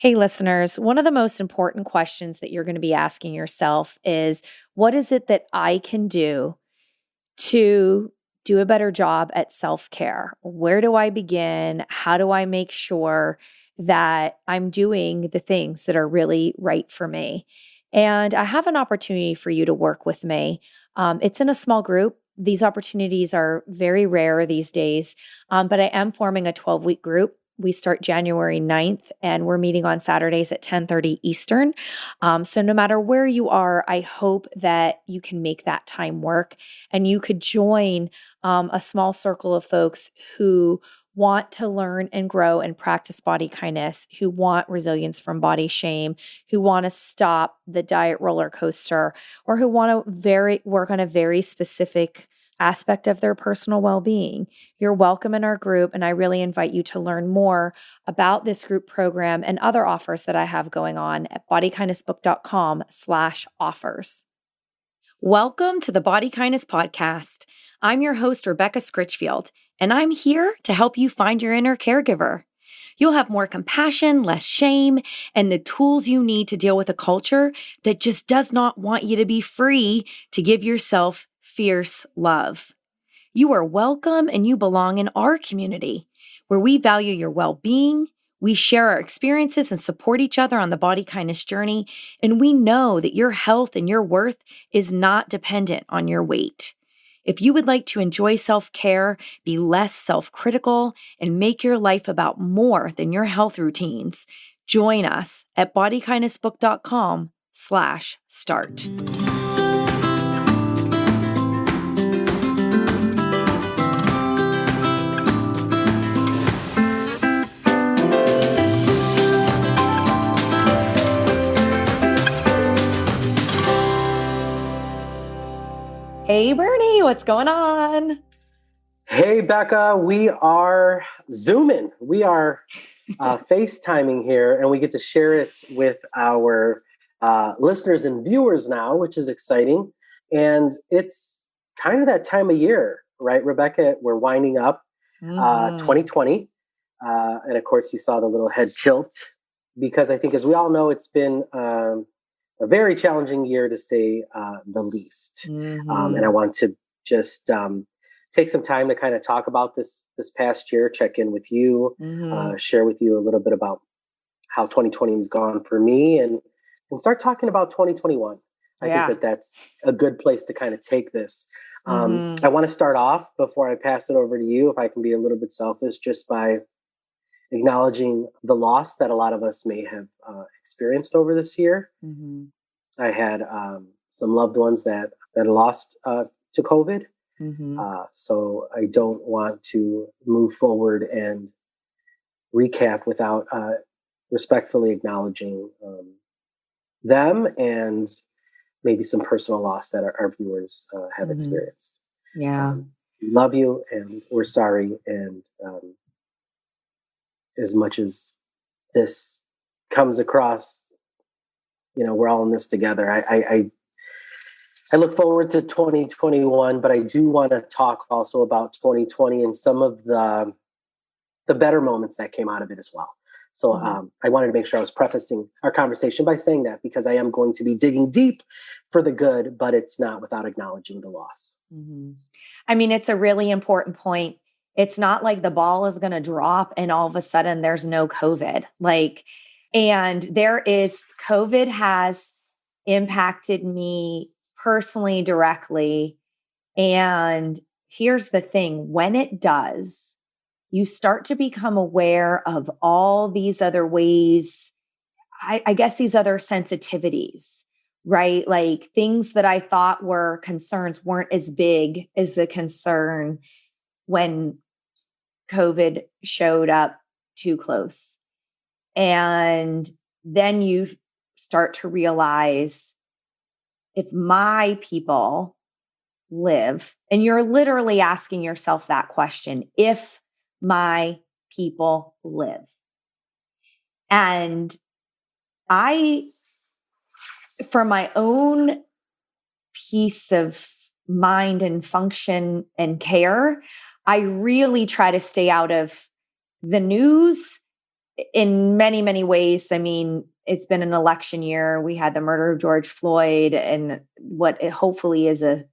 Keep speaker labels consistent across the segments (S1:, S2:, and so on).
S1: Hey, listeners, one of the most important questions that you're going to be asking yourself is what is it that I can do to do a better job at self care? Where do I begin? How do I make sure that I'm doing the things that are really right for me? And I have an opportunity for you to work with me. It's in a small group. These opportunities are very rare these days, but I am forming a 12-week group. We start January 9th and we're meeting on Saturdays at 10:30 Eastern. So no matter where you are, I hope that you can make that time work and you could join a small circle of folks who want to learn and grow and practice body kindness, who want resilience from body shame, who want to stop the diet roller coaster, or who want to work on a very specific aspect of their personal well-being. You're welcome in our group, and I really invite you to learn more about this group program and other offers that I have going on at bodykindnessbook.com/offers. Welcome to the Body Kindness Podcast. I'm your host, Rebecca Scritchfield, and I'm here to help you find your inner caregiver. You'll have more compassion, less shame, and the tools you need to deal with a culture that just does not want you to be free to give yourself fierce love. You are welcome and you belong in our community, where we value your well-being, we share our experiences and support each other on the body kindness journey, and we know that your health and your worth is not dependent on your weight. If you would like to enjoy self-care, be less self-critical, and make your life about more than your health routines, join us at bodykindnessbook.com/start. Hey, Bernie, what's going on?
S2: Hey, Becca, we are Zooming. We are FaceTiming here, and we get to share it with our listeners and viewers now, which is exciting. And it's kind of that time of year, right, Rebecca? We're winding up 2020. And of course, you saw the little head tilt because I think, as we all know, it's been a very challenging year to say the least. And I want to just take some time to kind of talk about this past year, check in with you, share with you a little bit about how 2020 has gone for me, and start talking about 2021. I think that's a good place to kind of take this. I want to start off before I pass it over to you, if I can be a little bit selfish, just by acknowledging the loss that a lot of us may have experienced over this year. I had some loved ones that lost to COVID. So I don't want to move forward and recap without respectfully acknowledging them and maybe some personal loss that our viewers have experienced. Love you, and we're sorry. And as much as this comes across, we're all in this together. I look forward to 2021, but I do want to talk also about 2020 and some of the better moments that came out of it as well. So I wanted to make sure I was prefacing our conversation by saying that, because I am going to be digging deep for the good, but it's not without acknowledging the loss.
S1: I mean, it's a really important point. It's not like the ball is going to drop and all of a sudden there's no COVID. And COVID has impacted me personally directly. And here's the thing, when it does, you start to become aware of all these other ways, I guess these other sensitivities, right? Like things that I thought were concerns weren't as big as the concern when COVID showed up too close. And then you start to realize, if my people live, and you're literally asking yourself that question, if my people live. And for my own peace of mind and function and care, I really try to stay out of the news in many, many ways. I mean, it's been an election year. We had the murder of George Floyd and what it hopefully is a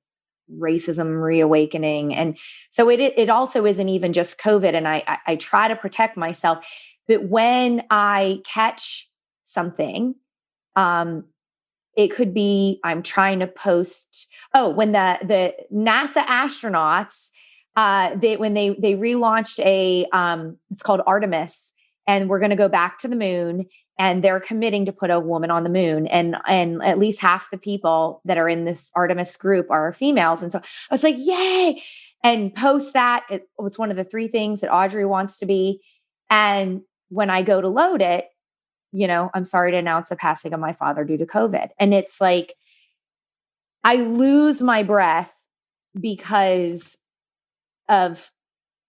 S1: racism reawakening. And so it also isn't even just COVID. And I try to protect myself. But when I catch something, it could be I'm trying to post. Oh, when the NASA astronauts, when they relaunched it's called Artemis, and we're going to go back to the moon, and they're committing to put a woman on the moon, and at least half the people that are in this Artemis group are females, and so I was like, yay! And post that. It's one of the 3 things that Audrey wants to be, and when I go to load it, I'm sorry to announce the passing of my father due to COVID. And it's like, I lose my breath because of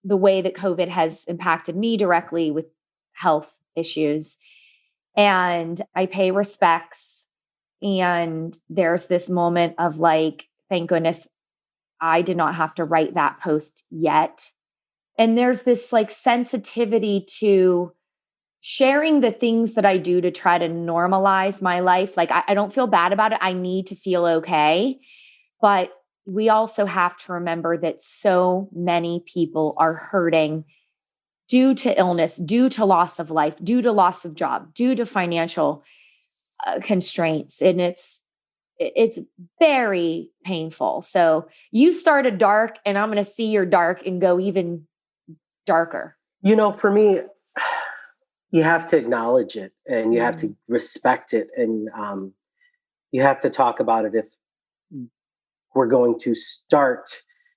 S1: the way that COVID has impacted me directly with health issues. And I pay respects. And there's this moment of like, thank goodness I did not have to write that post yet. And there's this like sensitivity to sharing the things that I do to try to normalize my life. Like, I don't feel bad about it. I need to feel okay. But we also have to remember that so many people are hurting due to illness, due to loss of life, due to loss of job, due to financial constraints. And it's very painful. So you started dark, and I'm going to see your dark and go even darker.
S2: For me, you have to acknowledge it, and you have to respect it, and you have to talk about it if we're going to start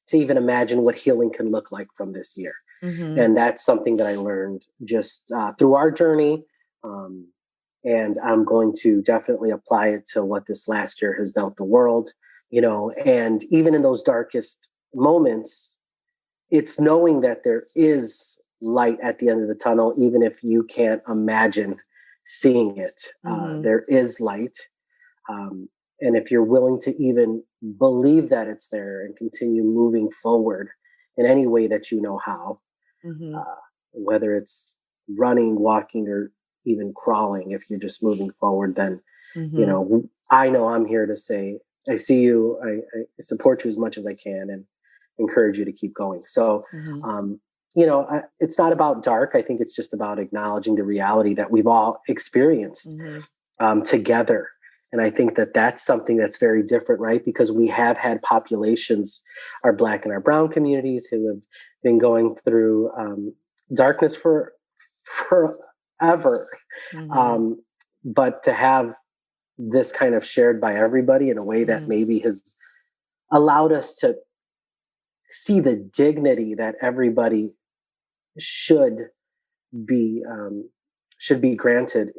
S2: to even imagine what healing can look like from this year.
S1: Mm-hmm.
S2: And that's something that I learned just through our journey. And I'm going to definitely apply it to what this last year has dealt the world, and even in those darkest moments, it's knowing that there is light at the end of the tunnel, even if you can't imagine seeing it. There is light. And if you're willing to even believe that it's there and continue moving forward in any way that you know how, whether it's running, walking, or even crawling, if you're just moving forward, then, I know I'm here to say, I see you, I support you as much as I can, and encourage you to keep going. So, it's not about dark. I think it's just about acknowledging the reality that we've all experienced together. And I think that that's something that's very different, right? Because we have had populations, our Black and our brown communities, who have been going through darkness for forever. But to have this kind of shared by everybody in a way that maybe has allowed us to see the dignity that everybody should be granted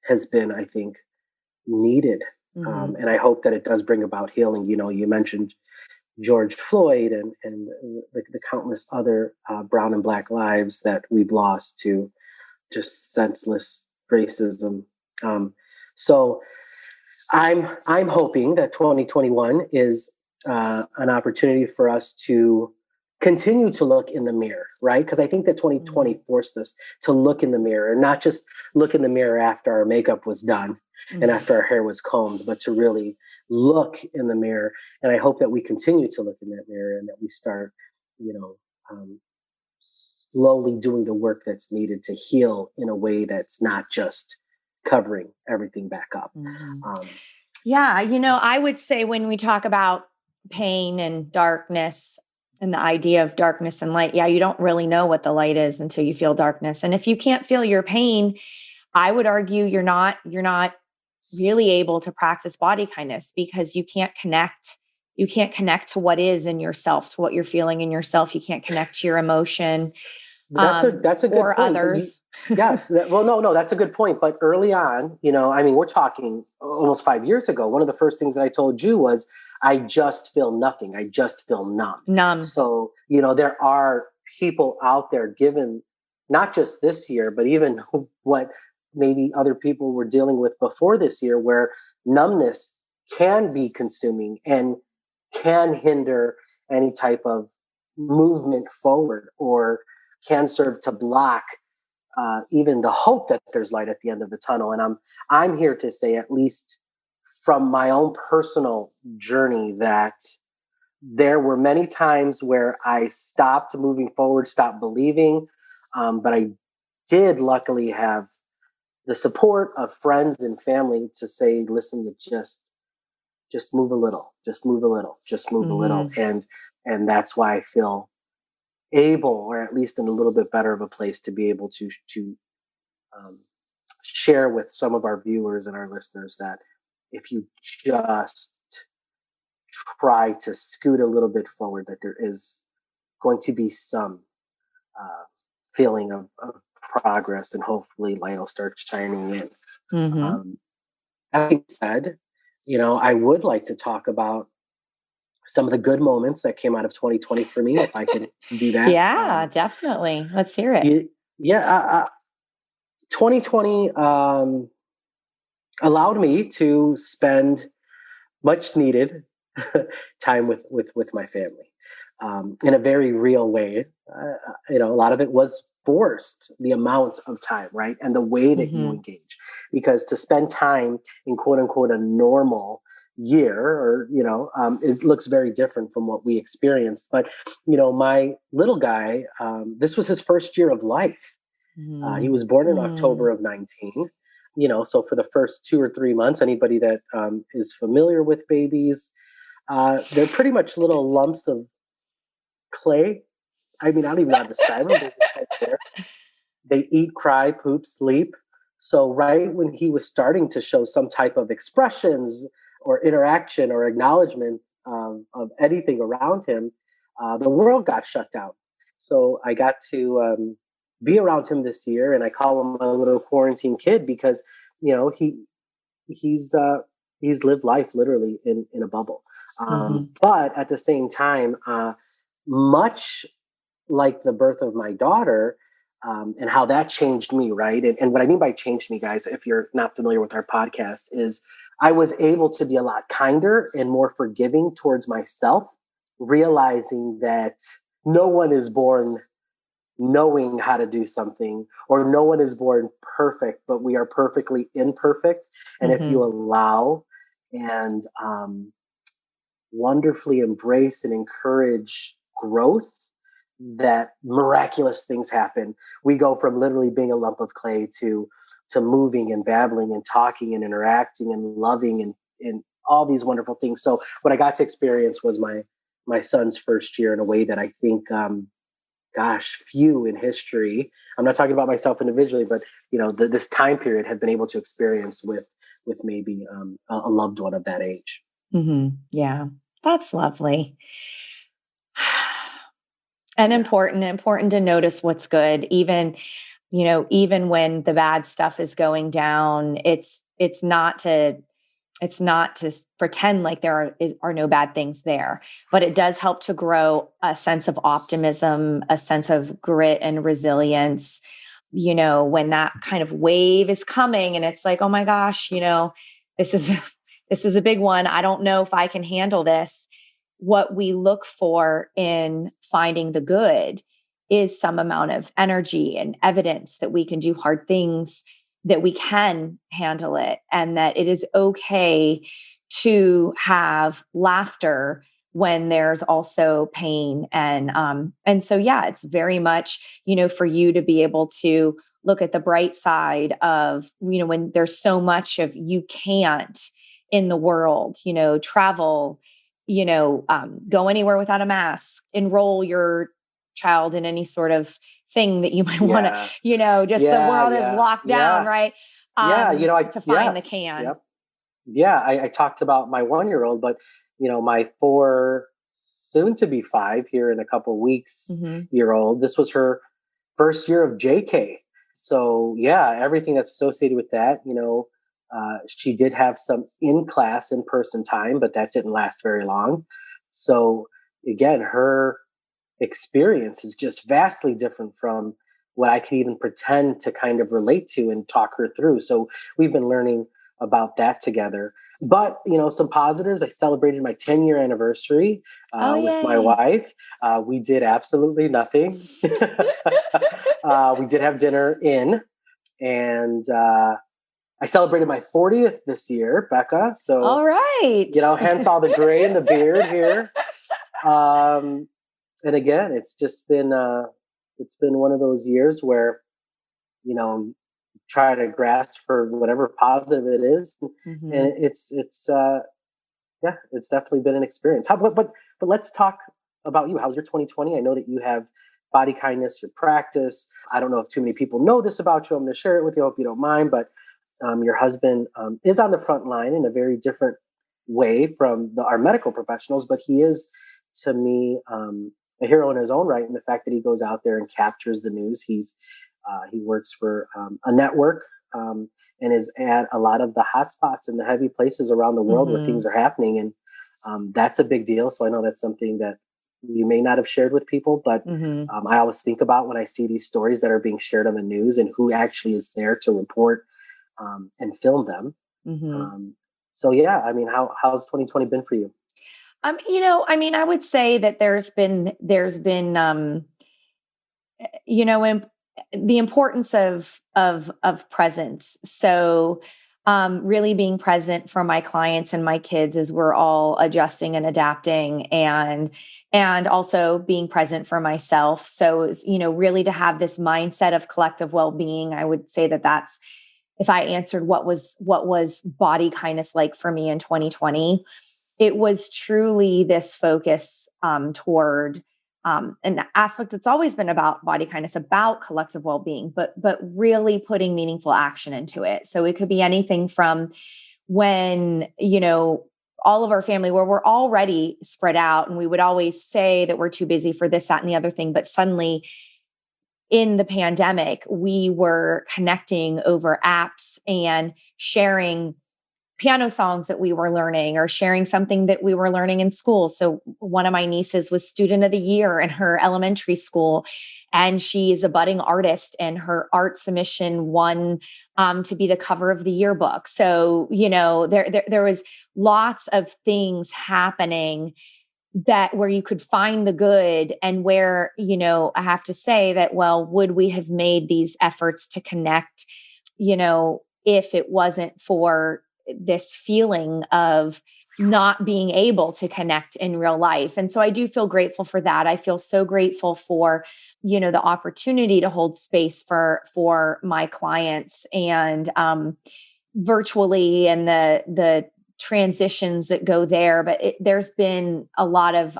S2: has been, I think, needed. And I hope that it does bring about healing. You mentioned George Floyd and the countless other brown and Black lives that we've lost to just senseless racism. So I'm hoping that 2021 is an opportunity for us to continue to look in the mirror, right? Because I think that 2020 forced us to look in the mirror, and not just look in the mirror after our makeup was done and after our hair was combed, but to really look in the mirror. And I hope that we continue to look in that mirror, and that we start, slowly doing the work that's needed to heal in a way that's not just covering everything back up.
S1: I would say when we talk about pain and darkness and the idea of darkness and light, you don't really know what the light is until you feel darkness. And if you can't feel your pain, I would argue you're not really able to practice body kindness, because you can't connect. You can't connect to what is in yourself, to what you're feeling in yourself. You can't connect to your emotion.
S2: That's a good
S1: or
S2: point.
S1: Others.
S2: Yes. No, that's a good point. But early on, we're talking almost 5 years ago. One of the first things that I told you was, I just feel nothing. I just feel numb. So, there are people out there, given not just this year, but even what maybe other people were dealing with before this year, where numbness can be consuming and can hinder any type of movement forward, or can serve to block even the hope that there's light at the end of the tunnel. And I'm here to say, at least from my own personal journey, that there were many times where I stopped moving forward, stopped believing, but I did luckily have the support of friends and family to say, listen, you just move a little, just move a little, just move a little. And that's why I feel able, or at least in a little bit better of a place, to be able to um, share with some of our viewers and our listeners that if you just try to scoot a little bit forward, that there is going to be some uh, feeling of progress, and hopefully light will start shining in.
S1: Mm-hmm.
S2: That being said, I would like to talk about some of the good moments that came out of 2020 for me, if I can do that.
S1: Yeah, definitely. Let's hear it.
S2: Yeah, 2020 allowed me to spend much needed time with my family in a very real way. A lot of it was forced, the amount of time, right? And the way that you engage, because to spend time in quote unquote a normal year, or it looks very different from what we experienced. But my little guy, this was his first year of life. He was born in October of 19. So for the first 2 or 3 months, anybody that is familiar with babies, they're pretty much little lumps of clay. I mean, I don't even know how to describe them. They're just kind of there. They eat, cry, poop, sleep. So right when he was starting to show some type of expressions or interaction or acknowledgement of anything around him, the world got shut down. So I got to be around him this year, and I call him my little quarantine kid because he's lived life literally in a bubble. But at the same time, much like the birth of my daughter, and how that changed me, right? And what I mean by changed me, guys, if you're not familiar with our podcast, is I was able to be a lot kinder and more forgiving towards myself, realizing that no one is born knowing how to do something, or no one is born perfect, but we are perfectly imperfect. And if you allow and wonderfully embrace and encourage growth, that miraculous things happen. We go from literally being a lump of clay to moving and babbling and talking and interacting and loving and all these wonderful things. So what I got to experience was my son's first year in a way that I think few in history, I'm not talking about myself individually, but this time period have been able to experience with maybe a loved one of that age.
S1: Yeah, that's lovely. And important to notice what's good, even when the bad stuff is going down. It's not to pretend like there are no bad things there, but it does help to grow a sense of optimism, a sense of grit and resilience. When that kind of wave is coming and it's like, oh my gosh, this is a big one. I don't know if I can handle this. What we look for in finding the good is some amount of energy and evidence that we can do hard things, that we can handle it, and that it is okay to have laughter when there's also pain. And so, yeah, it's very much, for you to be able to look at the bright side of, when there's so much of you can't in the world, travel, go anywhere without a mask, enroll your child in any sort of thing that you might want to, the world is locked down, right? To find the can.
S2: Yep. Yeah, I talked about my 1-year-old, but my 4, soon to be 5 here in a couple of weeks, year old. This was her first year of JK. So yeah, everything that's associated with that. She did have some in-class, in-person time, but that didn't last very long. So again, her experience is just vastly different from what I could even pretend to kind of relate to and talk her through. So we've been learning about that together. But, some positives. I celebrated my 10-year anniversary with my wife. We did absolutely nothing. We did have dinner and I celebrated my 40th this year, Becca. So,
S1: all right.
S2: Hence all the gray in the beard here. And again, it's been one of those years where, try to grasp for whatever positive it is. Mm-hmm. And it's definitely been an experience. But let's talk about you. How's your 2020? I know that you have Body Kindness, your practice. I don't know if too many people know this about you. I'm going to share it with you. I hope you don't mind. But your husband is on the front line in a very different way from our medical professionals, but he is, to me, a hero in his own right. And the fact that he goes out there and captures the news. He works for a network and is at a lot of the hot spots and the heavy places around the world where things are happening. And that's a big deal. So I know that's something that you may not have shared with people, but I always think about when I see these stories that are being shared on the news and who actually is there to report and film them. So yeah, I mean, how's 2020 been for you?
S1: I would say that there's been the importance of presence. So, really being present for my clients and my kids as we're all adjusting and adapting, and also being present for myself. So, it's, really to have this mindset of collective well-being. I would say that that's, if I answered what was body kindness like for me in 2020, it was truly this focus toward an aspect that's always been about body kindness, about collective well-being, but really putting meaningful action into it. So it could be anything from when, all of our family, where we're already spread out and we would always say that we're too busy for this, that, and the other thing. But suddenly in the pandemic, we were connecting over apps and sharing piano songs that we were learning or sharing something that we were learning in school. So one of my nieces was student of the year in her elementary school, and she is a budding artist, and her art submission won to be the cover of the yearbook. So, there was lots of things happening where you could find the good, and where, I have to say that, well, would we have made these efforts to connect, if it wasn't for this feeling of not being able to connect in real life? And so I do feel grateful for that. I feel so grateful for, the opportunity to hold space for my clients and virtually, and the transitions that go there. But there's been a lot of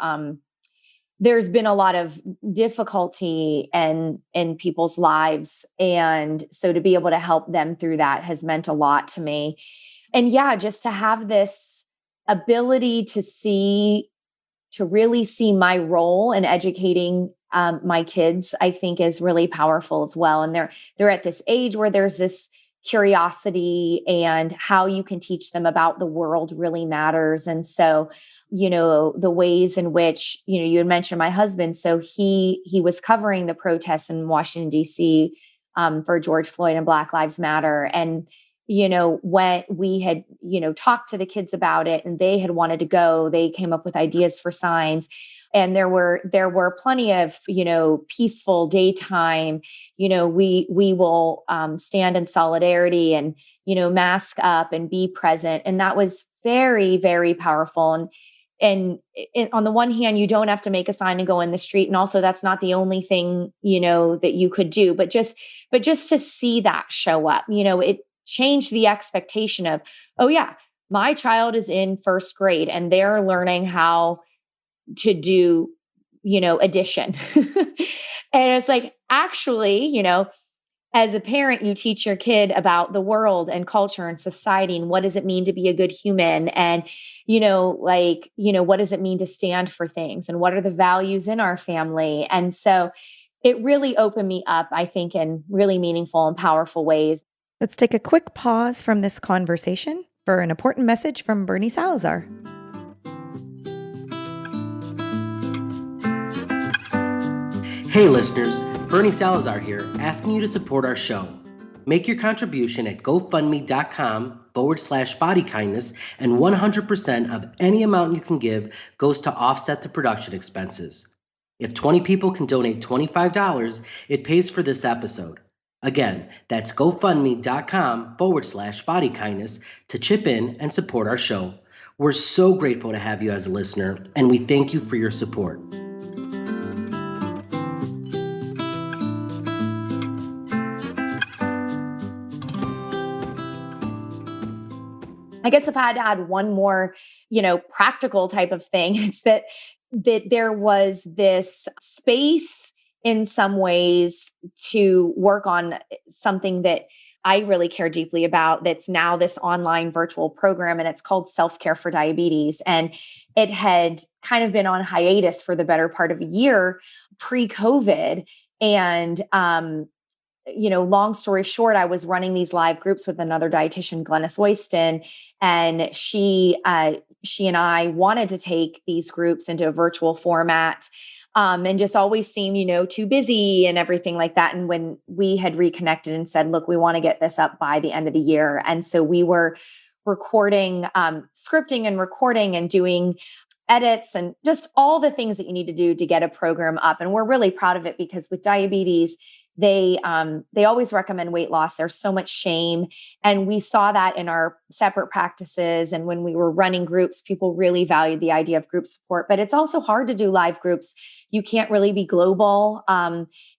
S1: difficulty in people's lives. And so to be able to help them through that has meant a lot to me. And yeah, just to have this ability to really see my role in educating my kids, I think is really powerful as well. And they're at this age where there's this curiosity, and how you can teach them about the world really matters. And so, the ways in which, you had mentioned my husband. So he was covering the protests in Washington, D.C. For George Floyd and Black Lives Matter. And when we had, talked to the kids about it and they had wanted to go, they came up with ideas for signs. And there were plenty of, peaceful daytime, we will stand in solidarity and, mask up and be present. And that was very, very powerful. And on the one hand, you don't have to make a sign and go in the street. And also that's not the only thing, that you could do, but just to see that show up, it changed the expectation of, oh yeah, my child is in first grade and they're learning how to do, addition. And it's like, actually, as a parent, you teach your kid about the world and culture and society and what does it mean to be a good human, and what does it mean to stand for things, and what are the values in our family. And so it really opened me up, I think, in really meaningful and powerful ways.
S3: Let's take a quick pause from this conversation for an important message from Bernie Salazar.
S4: Hey listeners, Bernie Salazar here, asking you to support our show. Make your contribution at gofundme.com/bodykindness, and 100% of any amount you can give goes to offset the production expenses. If 20 people can donate $25, it pays for this episode. Again, that's GoFundMe.com/bodykindness to chip in and support our show. We're so grateful to have you as a listener, and we thank you for your support.
S1: I guess if I had to add one more, practical type of thing, it's that there was this space in some ways to work on something that I really care deeply about. That's now this online virtual program, and it's called SelfCare for Diabetes. And it had kind of been on hiatus for the better part of a year pre-COVID. And long story short, I was running these live groups with another dietitian, Glennis Oyston, and she and I wanted to take these groups into a virtual format, and just always seemed, too busy and everything like that. And when we had reconnected and said, look, we want to get this up by the end of the year. And so we were recording, scripting and recording and doing edits and just all the things that you need to do to get a program up. And we're really proud of it because with diabetes, they always recommend weight loss. There's so much shame. And we saw that in our separate practices. And when we were running groups, people really valued the idea of group support, but it's also hard to do live groups. You can't really be global.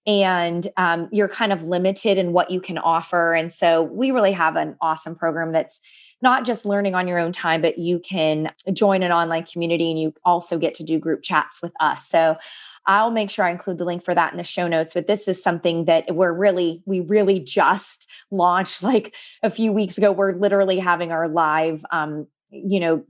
S1: And you're kind of limited in what you can offer. And so we really have an awesome program that's not just learning on your own time, but you can join an online community and you also get to do group chats with us. So I'll make sure I include the link for that in the show notes. But this is something that we really just launched like a few weeks ago. We're literally having our live,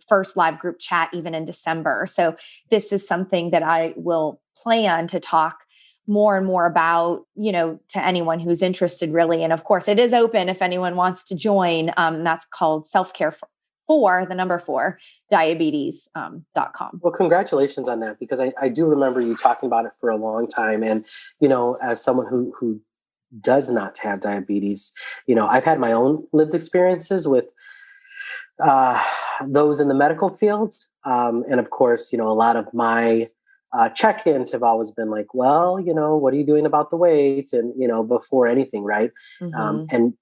S1: first live group chat even in December. So this is something that I will plan to talk more and more about, to anyone who's interested really. And of course it is open if anyone wants to join. That's called SelfCare for diabetes.com.
S2: Well, congratulations on that, because I do remember you talking about it for a long time. And, as someone who does not have diabetes, I've had my own lived experiences with those in the medical field. And of course, a lot of my check-ins have always been like, well, what are you doing about the weight? And, before anything, right?
S1: Mm-hmm.
S2: And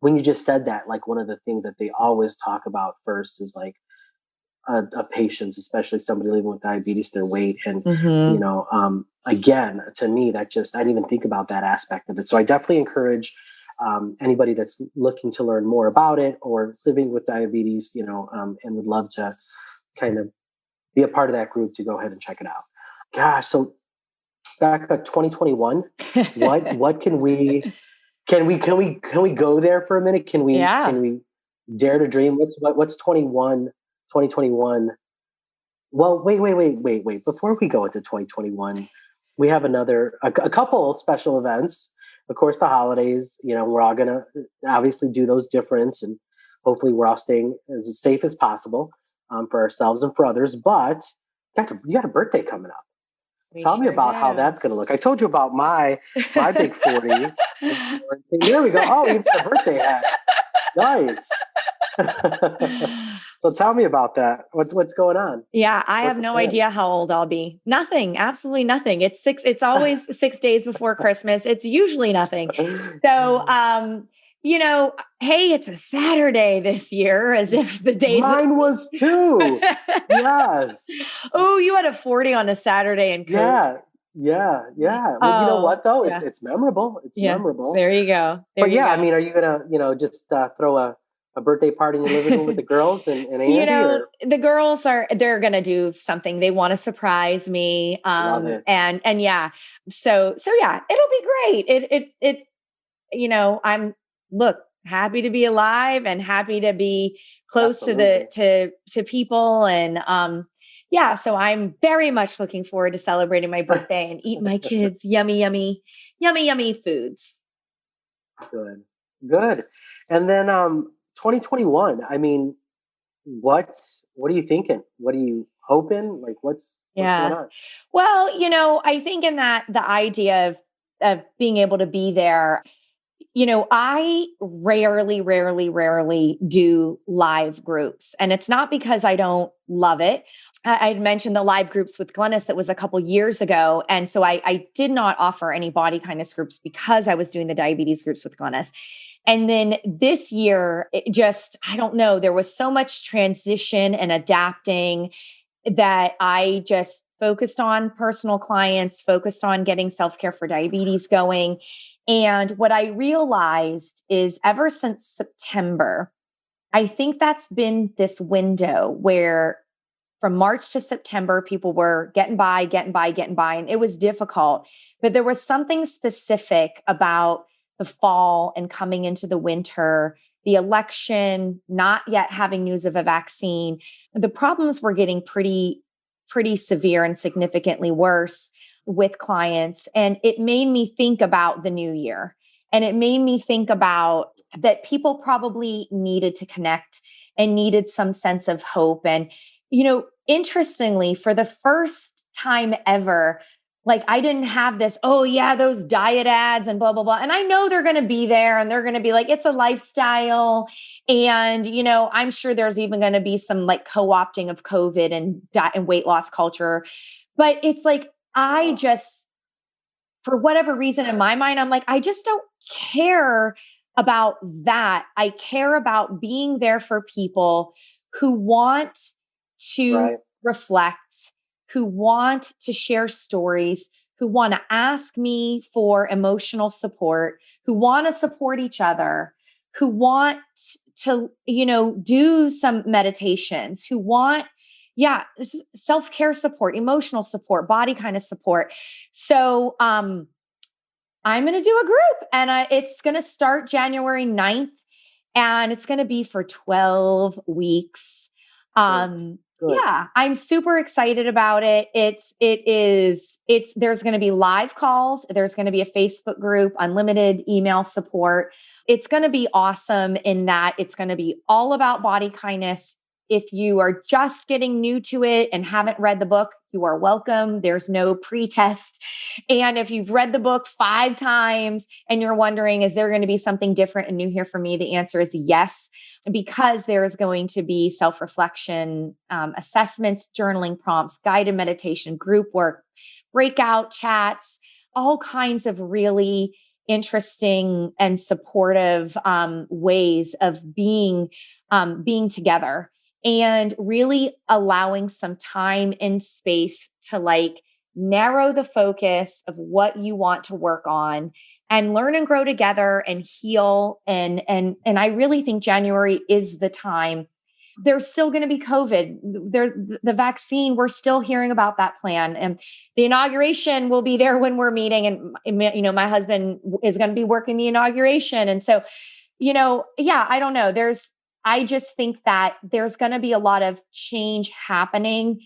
S2: when you just said that, like one of the things that they always talk about first is like a patient's, especially somebody living with diabetes, their weight. And,
S1: Mm-hmm.
S2: Again, to me, that just, I didn't even think about that aspect of it. So I definitely encourage anybody that's looking to learn more about it or living with diabetes, and would love to kind of be a part of that group to go ahead and check it out. Gosh, so back to 2021, what can we go there for a minute? Can we dare to dream? What's 2021? Well, wait. Before we go into 2021, we have a couple special events. Of course, the holidays, we're all going to obviously do those different, and hopefully we're all staying as safe as possible for ourselves and for others. But you got a birthday coming up. Tell me about how that's going to look. I told you about my big 40. There we go. Oh, you got a birthday hat. Nice. So tell me about that. What's going on?
S1: Yeah, I have no idea how old I'll be. Nothing, absolutely nothing. It's always 6 days before Christmas. It's usually nothing. So, hey, it's a Saturday this year, as if the days.
S2: Mine was too. Yes.
S1: Oh, you had a 40 on a Saturday and
S2: Yeah. Well, you know what though? Yeah. It's memorable. It's memorable.
S1: There you go.
S2: I mean, are you gonna, just throw a birthday party in your living room with the girls and Andy?
S1: The girls they're gonna do something. They want to surprise me.
S2: Love it.
S1: And yeah. So yeah, it'll be great. I'm happy to be alive and happy to be close to people. And so I'm very much looking forward to celebrating my birthday and eat my kids yummy foods.
S2: Good. And then 2021, I mean, what are you thinking? What are you hoping? Like what's going on?
S1: Well, I think in that the idea of being able to be there, I rarely do live groups. And it's not because I don't love it. I'd mentioned the live groups with Glennis that was a couple years ago. And so I did not offer any body kindness groups because I was doing the diabetes groups with Glennis. And then this year, I don't know, there was so much transition and adapting that I just focused on personal clients, focused on getting self-care for diabetes going. And what I realized is ever since September, I think that's been this window where from March to September, people were getting by. And it was difficult. But there was something specific about the fall and coming into the winter, the election, not yet having news of a vaccine. The problems were getting pretty severe and significantly worse with clients. And it made me think about the new year. And it made me think about that people probably needed to connect and needed some sense of hope. And, interestingly, for the first time ever, like I didn't have this, oh yeah, those diet ads and blah, blah, blah. And I know they're going to be there and they're going to be like, it's a lifestyle. And, I'm sure there's even going to be some like co-opting of COVID and diet and weight loss culture. But it's like, I just, for whatever reason in my mind, I'm like, I just don't care about that. I care about being there for people who want to reflect, who want to share stories, who want to ask me for emotional support, who want to support each other, who want to, do some meditations, who want, self-care support, emotional support, body kind of support. So, I'm going to do a group and it's going to start January 9th and it's going to be for 12 weeks.
S2: Good.
S1: Yeah, I'm super excited about it. There's going to be live calls. There's going to be a Facebook group, unlimited email support. It's going to be awesome in that it's going to be all about body kindness. If you are just getting new to it and haven't read the book, you are welcome. There's no pre-test. And if you've read the book 5 times and you're wondering, is there going to be something different and new here for me? The answer is yes, because there is going to be self-reflection, assessments, journaling prompts, guided meditation, group work, breakout chats, all kinds of really interesting and supportive ways of being together. And really allowing some time and space to like narrow the focus of what you want to work on and learn and grow together and heal. And I really think January is the time. There's still going to be COVID. The vaccine, we're still hearing about that plan. And the inauguration will be there when we're meeting. And, my husband is going to be working the inauguration. And so, I don't know. I just think that there's going to be a lot of change happening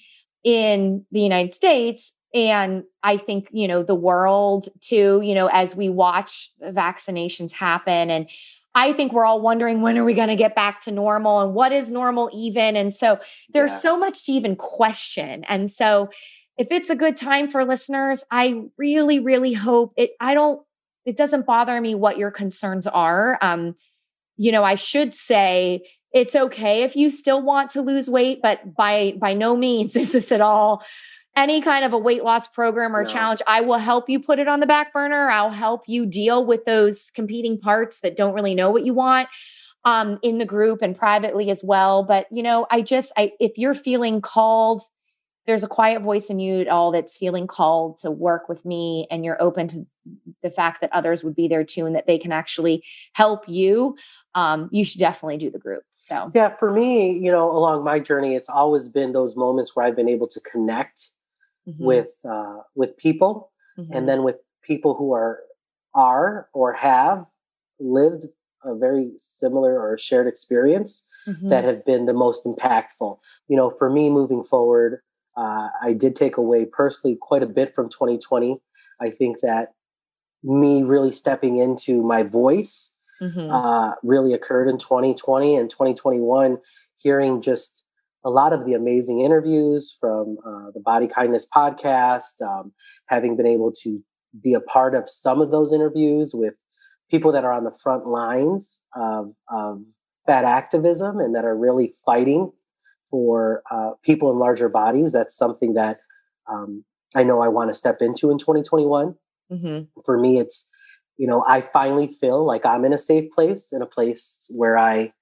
S1: in the United States. And I think, the world too, as we watch vaccinations happen. And I think we're all wondering, when are we going to get back to normal and what is normal even? And so there's so much to even question. And so if it's a good time for listeners, I really, really hope it doesn't bother me what your concerns are. I should say it's okay if you still want to lose weight, but by no means is this at all any kind of a weight loss program or challenge. I will help you put it on the back burner. I'll help you deal with those competing parts that don't really know what you want in the group and privately as well. But, if you're feeling called, there's a quiet voice in you at all that's feeling called to work with me and you're open to the fact that others would be there too and that they can actually help you, you should definitely do the group. So,
S2: yeah, for me, along my journey, it's always been those moments where I've been able to connect with people and then with people who are or have lived a very similar or shared experience that have been the most impactful. For me moving forward, I did take away personally quite a bit from 2020. I think that me really stepping into my voice really occurred in 2020 and 2021, hearing just a lot of the amazing interviews from the Body Kindness podcast, having been able to be a part of some of those interviews with people that are on the front lines of fat activism and that are really fighting for people in larger bodies. That's something that I know I want to step into in 2021. For me, it's, I finally feel like I'm in a safe place, in a place where I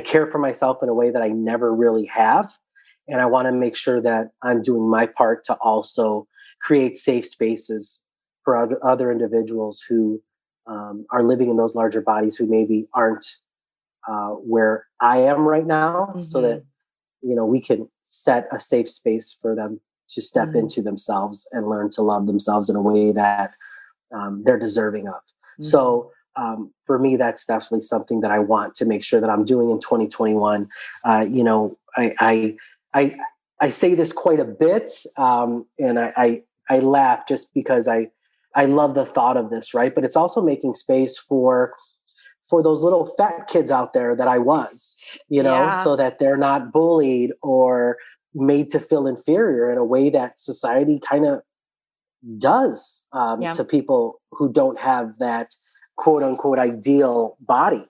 S2: care for myself in a way that I never really have. And I want to make sure that I'm doing my part to also create safe spaces for other individuals who are living in those larger bodies who maybe aren't where I am right now, so that, we can set a safe space for them to step into themselves and learn to love themselves in a way that they're deserving of. So for me, that's definitely something that I want to make sure that I'm doing in 2021. I say this quite a bit, and I laugh just because I love the thought of this, right? But it's also making space for those little fat kids out there that I was, so that they're not bullied or made to feel inferior in a way that society kind of does to people who don't have that quote unquote ideal body,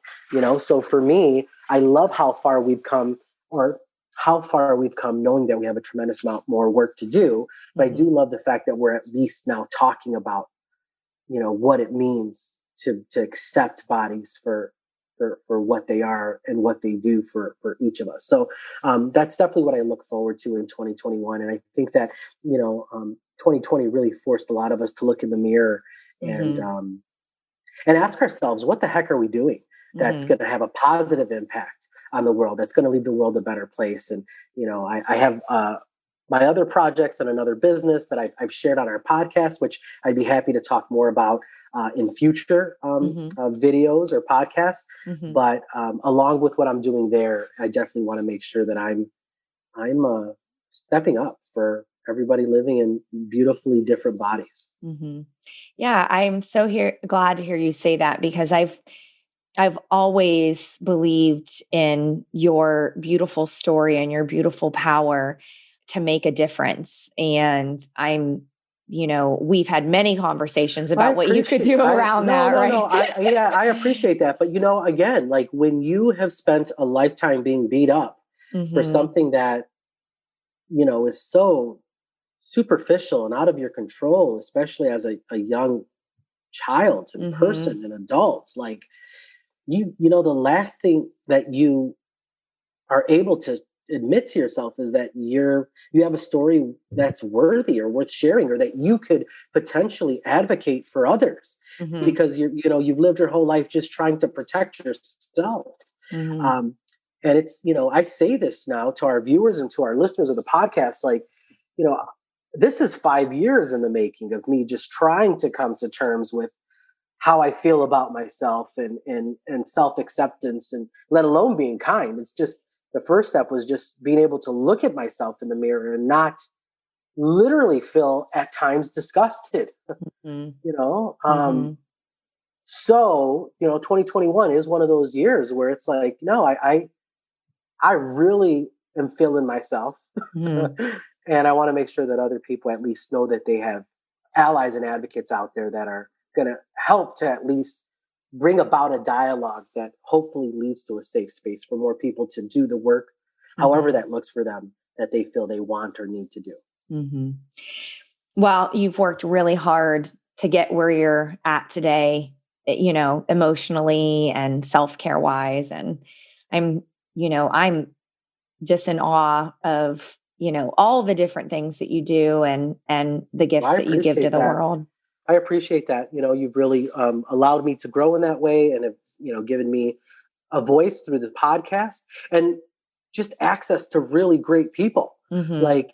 S2: So for me, I love how far we've come, knowing that we have a tremendous amount more work to do. But I do love the fact that we're at least now talking about, what it means to accept bodies for what they are and what they do for each of us. So that's definitely what I look forward to in 2021. And I think that, 2020 really forced a lot of us to look in the mirror and ask ourselves, what the heck are we doing that's going to have a positive impact on the world, that's going to leave the world a better place? And, I have my other projects and another business that I've shared on our podcast, which I'd be happy to talk more about in future videos or podcasts. But along with what I'm doing there, I definitely want to make sure that I'm stepping up for everybody living in beautifully different bodies.
S1: Yeah, I'm so glad to hear you say that, because I've always believed in your beautiful story and your beautiful power to make a difference. And we've had many conversations about what you could do around that, right?
S2: No, I appreciate that. But, again, like when you have spent a lifetime being beat up for something that, is so superficial and out of your control, especially as a young child and person and adult, like, the last thing that you are able to admit to yourself is that you have a story that's worthy or worth sharing, or that you could potentially advocate for others, because you've lived your whole life just trying to protect yourself. And it's, I say this now to our viewers and to our listeners of the podcast, like, this is 5 years in the making of me just trying to come to terms with how I feel about myself and self-acceptance, and let alone being kind. It's just, the first step was just being able to look at myself in the mirror and not literally feel at times disgusted, So, 2021 is one of those years where it's like, no, I really am feeling myself. And I want to make sure that other people at least know that they have allies and advocates out there that are going to help to at least bring about a dialogue that hopefully leads to a safe space for more people to do the work, however that looks for them, that they feel they want or need to do.
S1: Well, you've worked really hard to get where you're at today, emotionally and self-care wise. And I'm just in awe of, all the different things that you do and the gifts that you give to the world.
S2: I appreciate that. You've really allowed me to grow in that way, and have, given me a voice through the podcast and just access to really great people. Like,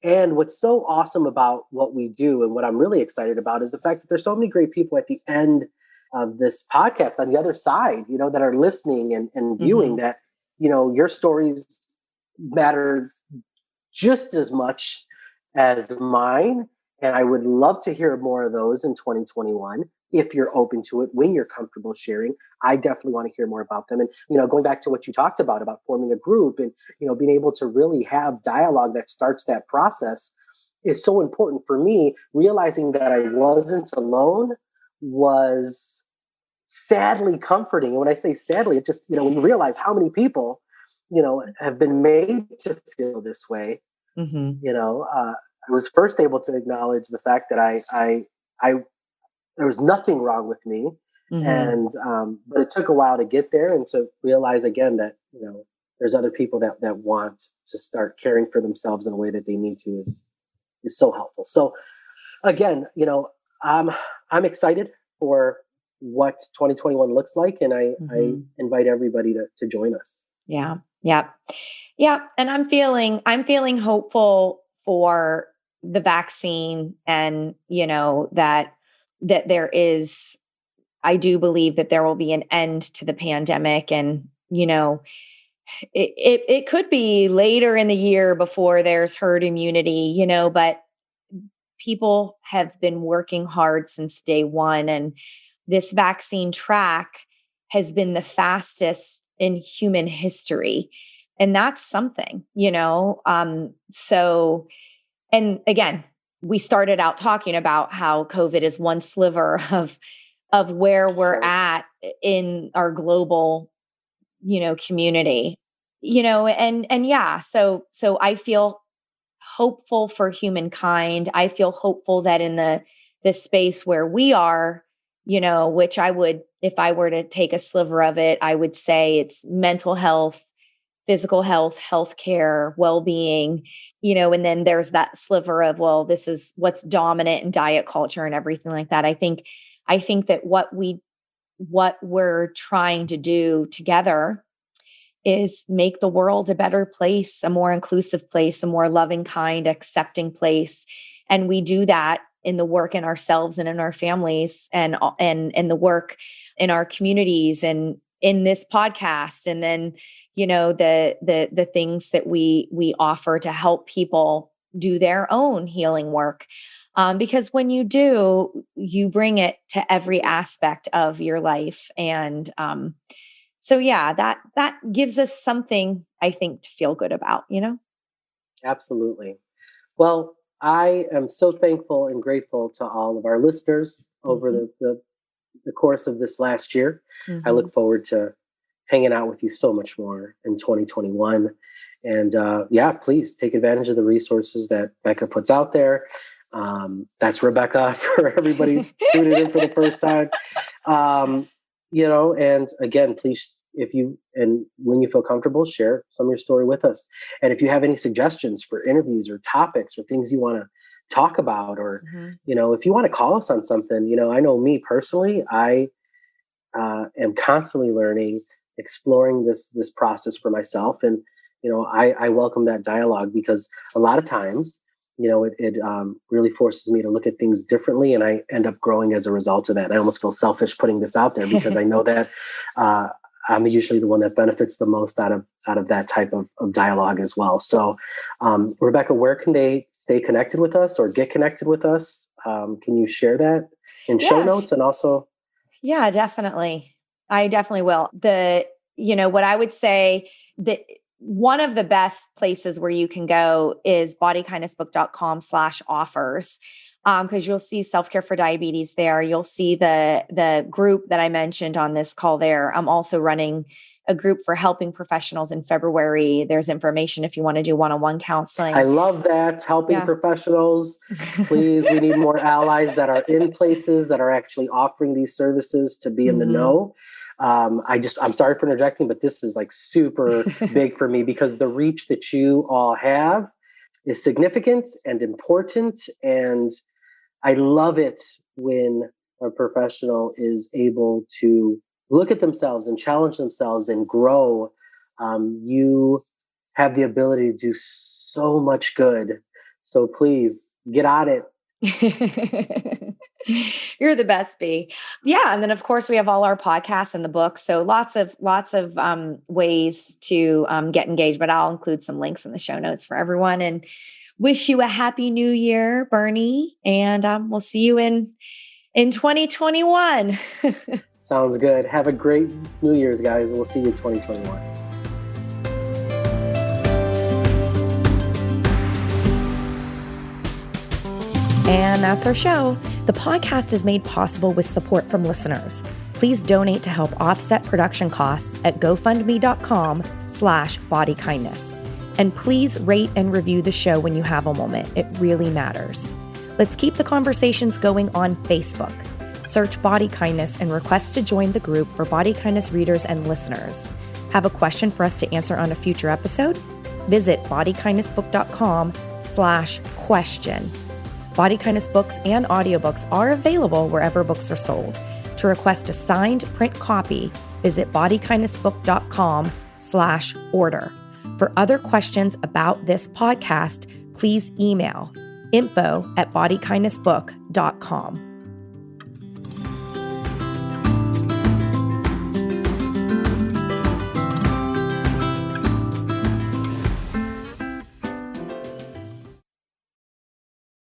S2: and what's so awesome about what we do and what I'm really excited about is the fact that there's so many great people at the end of this podcast on the other side, that are listening and viewing that, your stories matter just as much as mine. And I would love to hear more of those in 2021, if you're open to it, when you're comfortable sharing. I definitely want to hear more about them. And, going back to what you talked about forming a group and, being able to really have dialogue that starts that process is so important for me. Realizing that I wasn't alone was sadly comforting. And when I say sadly, it just, when you realize how many people, have been made to feel this way, I was first able to acknowledge the fact that I there was nothing wrong with me. And, but it took a while to get there and to realize again that, there's other people that want to start caring for themselves in a way that they need to is so helpful. So again, I'm excited for what 2021 looks like. And I invite everybody to join us.
S1: Yeah. Yeah. Yeah. And I'm feeling hopeful for the vaccine and, that there is, I do believe that there will be an end to the pandemic and, it could be later in the year before there's herd immunity, but people have been working hard since day one. And this vaccine track has been the fastest in human history. And that's something, so, and again, we started out talking about how COVID is one sliver of where we're at in our global, community, and yeah, so I feel hopeful for humankind. I feel hopeful that in the space where we are, which I would, if I were to take a sliver of it, I would say it's mental health, physical health, healthcare, well-being, and then there's that sliver of, well, this is what's dominant in diet culture and everything like that. I think that what we're trying to do together is make the world a better place, a more inclusive place, a more loving, kind, accepting place. And we do that in the work in ourselves and in our families and the work in our communities and in this podcast. And then, the things that we offer to help people do their own healing work. Because when you do, you bring it to every aspect of your life. And, so yeah, that gives us something, I think, to feel good about,
S2: Absolutely. Well, I am so thankful and grateful to all of our listeners over the course of this last year. I look forward to hanging out with you so much more in 2021. And please take advantage of the resources that Becca puts out there. That's Rebecca for everybody tuning in for the first time. And again, please, when you feel comfortable, share some of your story with us. And if you have any suggestions for interviews or topics or things you want to talk about, or, if you want to call us on something, I know me personally, I am constantly learning, exploring this process for myself. And, I welcome that dialogue because a lot of times, it really forces me to look at things differently, and I end up growing as a result of that. And I almost feel selfish putting this out there because I know that I'm usually the one that benefits the most out of that type of dialogue as well. So, Rebecca, where can they stay connected with us or get connected with us? Can you share that in show notes and also?
S1: Yeah, definitely. I definitely will. What I would say that one of the best places where you can go is bodykindnessbook.com/offers. Because you'll see Self-Care for Diabetes there. You'll see the group that I mentioned on this call there. I'm also running a group for helping professionals in February. There's information if you want to do one-on-one counseling.
S2: I love that. Helping professionals. Please, we need more allies that are in places that are actually offering these services to be in the know. I'm sorry for interjecting, but this is like super big for me because the reach that you all have is significant and important. And I love it when a professional is able to look at themselves and challenge themselves and grow. You have the ability to do so much good. So please get on it.
S1: You're the best, B. Yeah. And then of course we have all our podcasts and the books. So lots of ways to get engaged, but I'll include some links in the show notes for everyone and wish you a happy new year, Bernie. And we'll see you in 2021.
S2: Sounds good. Have a great New Year's, guys. And we'll see you in 2021.
S3: And that's our show. The podcast is made possible with support from listeners. please donate to help offset production costs at gofundme.com/bodykindness. And please rate and review the show when you have a moment. It really matters. Let's keep the conversations going on Facebook. Search Body Kindness and request to join the group for Body Kindness readers and listeners. Have a question for us to answer on a future episode? Visit bodykindnessbook.com/question. Body Kindness books and audiobooks are available wherever books are sold. To request a signed print copy, visit bodykindnessbook.com/order. For other questions about this podcast, please email info@bodykindnessbook.com.